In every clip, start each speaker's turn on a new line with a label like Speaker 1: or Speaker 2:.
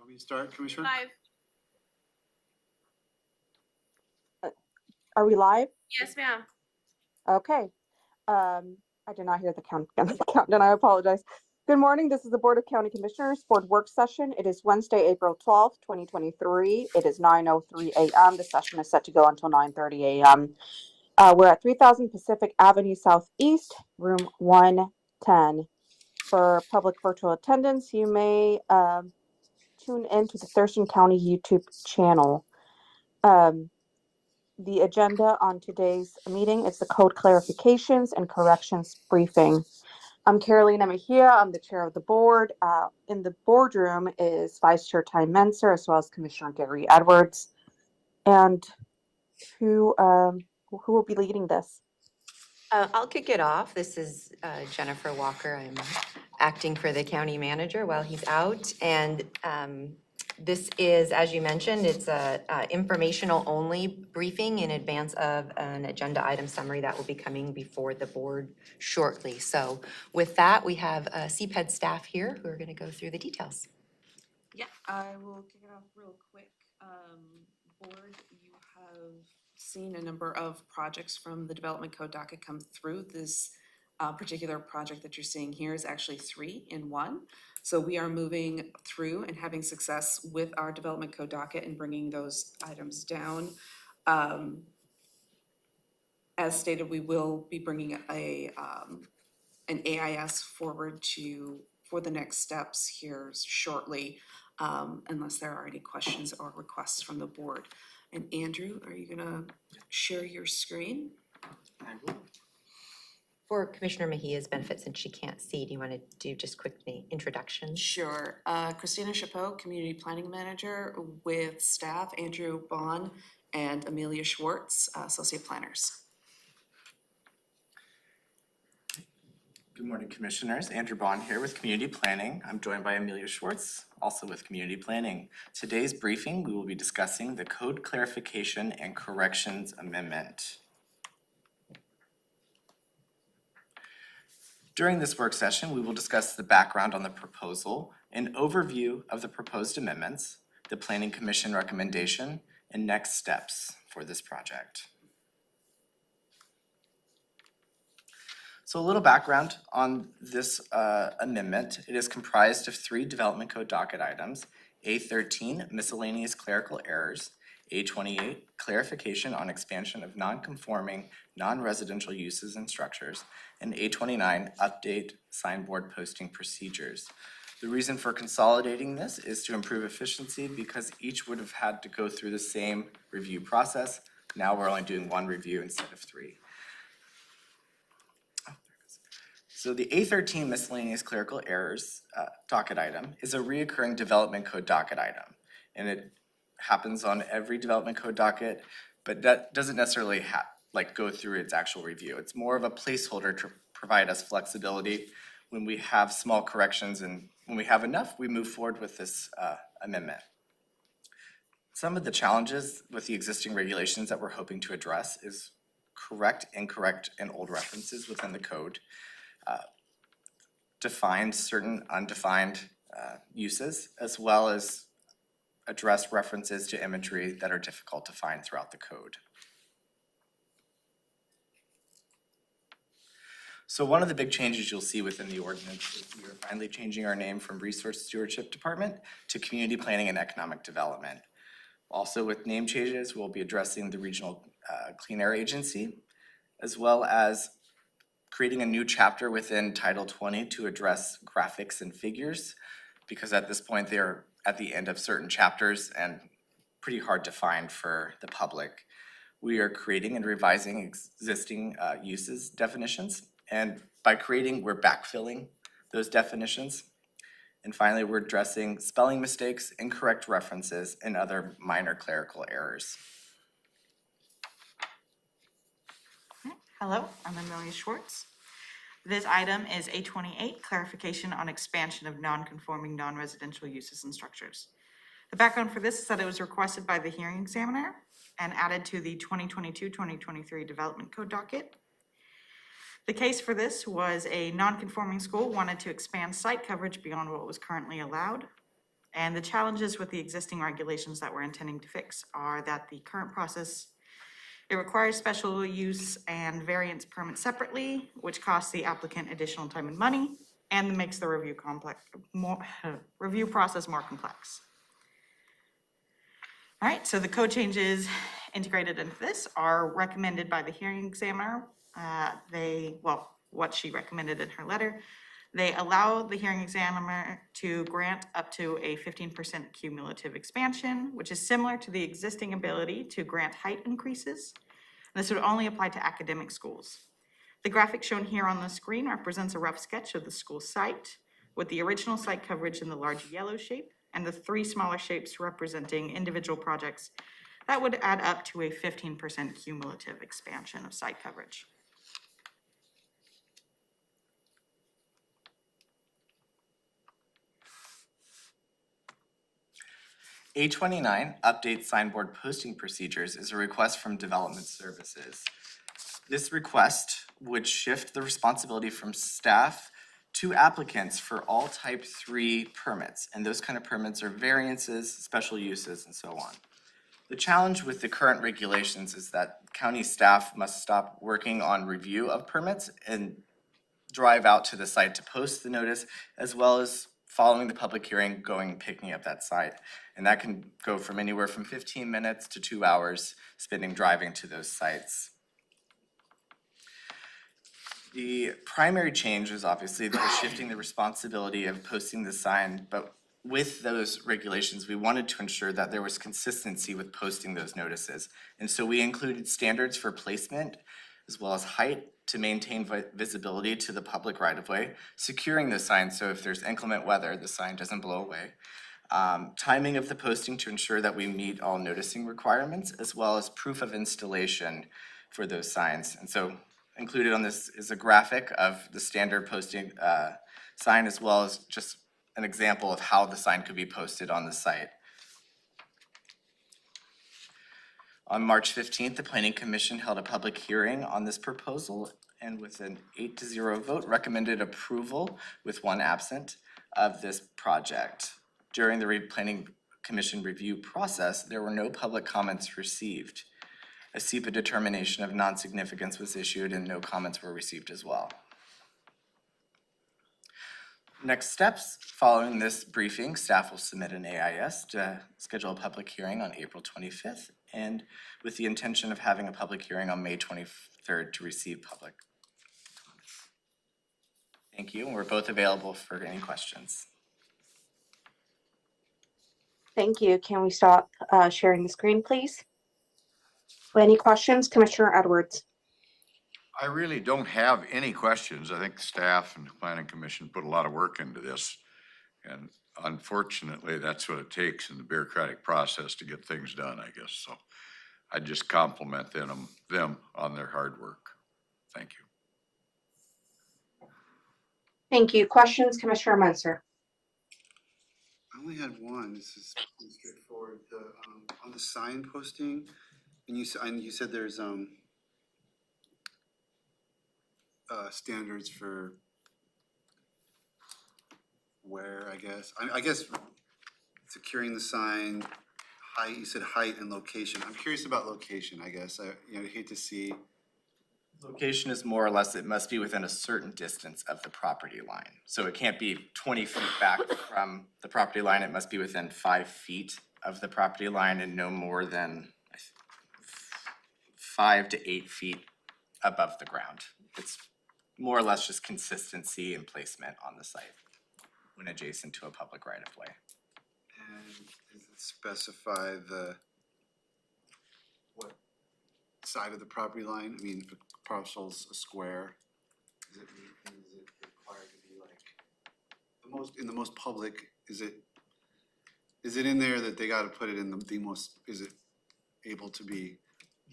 Speaker 1: Want me to start, Commissioner?
Speaker 2: Live.
Speaker 3: Are we live?
Speaker 2: Yes, ma'am.
Speaker 3: Okay. I did not hear the countdown. I apologize. Good morning. This is the Board of County Commissioners Board Work Session. It is Wednesday, April 12th, 2023. It is 9:03 a.m. The session is set to go until 9:30 a.m. We're at 3000 Pacific Avenue Southeast, room 110. For public virtual attendance, you may tune in to the Thurston County YouTube channel. The agenda on today's meeting is the code clarifications and corrections briefing. I'm Carolina Mejia. I'm the chair of the board. In the boardroom is Vice Chair Ty Menser, as well as Commissioner Gary Edwards. And who will be leading this?
Speaker 4: I'll kick it off. This is Jennifer Walker. I'm acting for the county manager while he's out. And this is, as you mentioned, it's a informational only briefing in advance of an agenda item summary that will be coming before the board shortly. So with that, we have CPED staff here who are going to go through the details.
Speaker 5: Yeah, I will kick it off real quick. Board, you have seen a number of projects from the Development Code docket come through. This particular project that you're seeing here is actually 3 in 1. So we are moving through and having success with our Development Code docket and bringing those items down. As stated, we will be bringing an AIS forward for the next steps here shortly, unless there are any questions or requests from the board. And Andrew, are you gonna share your screen?
Speaker 1: I will.
Speaker 4: For Commissioner Mejia's benefit, since she can't see, do you want to do just quickly introductions?
Speaker 5: Sure. Christina Chapeau, Community Planning Manager, with staff Andrew Bond and Amelia Schwartz, Associate Planners.
Speaker 6: Good morning, Commissioners. Andrew Bond here with Community Planning. I'm joined by Amelia Schwartz, also with Community Planning. Today's briefing, we will be discussing the Code Clarification and Corrections Amendment. During this work session, we will discuss the background on the proposal, an overview of the proposed amendments, the Planning Commission recommendation, and next steps for this project. So a little background on this amendment. It is comprised of 3 Development Code docket items: A13, miscellaneous clerical errors; A28, clarification on expansion of non-conforming, non-residential uses and structures; and A29, update signboard posting procedures. The reason for consolidating this is to improve efficiency because each would have had to go through the same review process. Now we're only doing 1 review instead of 3. So the A13 miscellaneous clerical errors docket item is a reoccurring Development Code docket item. And it happens on every Development Code docket, but that doesn't necessarily go through its actual review. It's more of a placeholder to provide us flexibility when we have small corrections, and when we have enough, we move forward with this amendment. Some of the challenges with the existing regulations that we're hoping to address is correct, incorrect, and old references within the code. Define certain undefined uses, as well as address references to imagery that are difficult to find throughout the code. So one of the big changes you'll see within the ordinance is we are finally changing our name from Resource Stewardship Department to Community Planning and Economic Development. Also with name changes, we'll be addressing the Regional Clean Air Agency, as well as creating a new chapter within Title 20 to address graphics and figures, because at this point they're at the end of certain chapters and pretty hard to find for the public. We are creating and revising existing uses definitions, and by creating, we're backfilling those definitions. And finally, we're addressing spelling mistakes, incorrect references, and other minor clerical errors.
Speaker 7: Hello, I'm Amelia Schwartz. This item is A28, clarification on expansion of non-conforming non-residential uses and structures. The background for this is that it was requested by the hearing examiner and added to the 2022-2023 Development Code docket. The case for this was a non-conforming school wanted to expand site coverage beyond what was currently allowed. And the challenges with the existing regulations that we're intending to fix are that the current process, it requires special use and variance permits separately, which costs the applicant additional time and money, and makes the review process more complex. All right, so the code changes integrated into this are recommended by the hearing examiner. What she recommended in her letter. They allow the hearing examiner to grant up to a 15% cumulative expansion, which is similar to the existing ability to grant height increases. This would only apply to academic schools. The graphic shown here on the screen represents a rough sketch of the school site with the original site coverage in the large yellow shape and the 3 smaller shapes representing individual projects that would add up to a 15% cumulative expansion of site coverage.
Speaker 6: A29, update signboard posting procedures, is a request from Development Services. This request would shift the responsibility from staff to applicants for all type 3 permits, and those kind of permits are variances, special uses, and so on. The challenge with the current regulations is that county staff must stop working on review of permits and drive out to the site to post the notice, as well as following the public hearing, picking up that site. And that can go from anywhere from 15 minutes to 2 hours spending driving to those sites. The primary change is obviously that we're shifting the responsibility of posting the sign, but with those regulations, we wanted to ensure that there was consistency with posting those notices. And so we included standards for placement as well as height to maintain visibility to the public right-of-way, securing the sign so if there's inclement weather, the sign doesn't blow away. Timing of the posting to ensure that we meet all noticing requirements, as well as proof of installation for those signs. And so included on this is a graphic of the standard posting sign, as well as just an example of how the sign could be posted on the site. On March 15th, the Planning Commission held a public hearing on this proposal and with an 8-0 vote recommended approval with 1 absent of this project. During the Planning Commission review process, there were no public comments received. A SEPA determination of non-significance was issued and no comments were received as well. Next steps, following this briefing, staff will submit an AIS to schedule a public hearing on April 25th and with the intention of having a public hearing on May 23rd to receive public comments. Thank you, and we're both available for any questions.
Speaker 3: Thank you. Can we stop sharing the screen, please? Any questions, Commissioner Edwards?
Speaker 1: I really don't have any questions. I think staff and the planning commission put a lot of work into this. And unfortunately, that's what it takes in the bureaucratic process to get things done, I guess. So I just compliment them on their hard work. Thank you.
Speaker 3: Thank you. Questions, Commissioner Munster?
Speaker 2: I only had one. This is pretty straightforward. On the sign posting, and you said there's standards for where, I guess securing the sign, height. You said height and location. I'm curious about location. I guess I hate to see.
Speaker 6: Location is more or less, it must be within a certain distance of the property line. So it can't be 20 feet back from the property line. It must be within 5 feet of the property line and no more than 5 to 8 feet above the ground. It's more or less just consistency and placement on the site when adjacent to a public right-of-way.
Speaker 2: And does it specify what side of the property line? I mean, if a parcel's a square, is it required to be like in the most public? Is it in there that they got to put it in the most? Is it able to be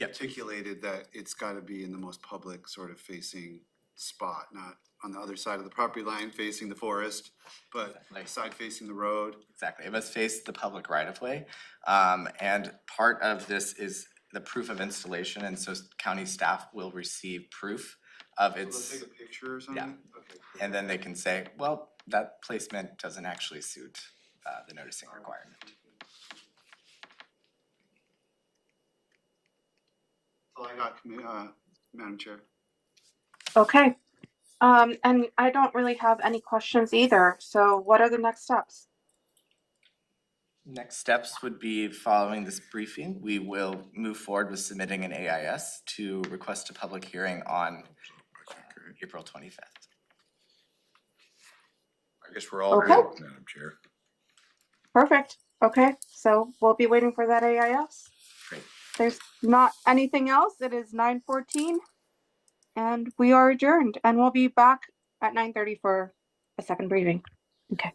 Speaker 2: articulated that it's got to be in the most public sort of facing spot, not on the other side of the property line facing the forest, but the side facing the road?
Speaker 6: Exactly. It must face the public right-of-way. And part of this is the proof of installation, and so county staff will receive proof of its.
Speaker 2: So they'll take a picture or something?
Speaker 6: Yeah.
Speaker 2: Okay.
Speaker 6: And then they can say, well, that placement doesn't actually suit the noticing requirement.
Speaker 2: That's all I got, Madam Chair.
Speaker 3: Okay. And I don't really have any questions either. So what are the next steps?
Speaker 6: Next steps would be, following this briefing, we will move forward with submitting an AIS to request a public hearing on April 25th.
Speaker 1: I guess we're all
Speaker 3: Okay.
Speaker 1: good, Madam Chair.
Speaker 3: Perfect. Okay. So we'll be waiting for that AIS.
Speaker 6: Great.
Speaker 3: There's not anything else. It is 9:14 and we are adjourned and we'll be back at 9:30 for a second briefing. Okay.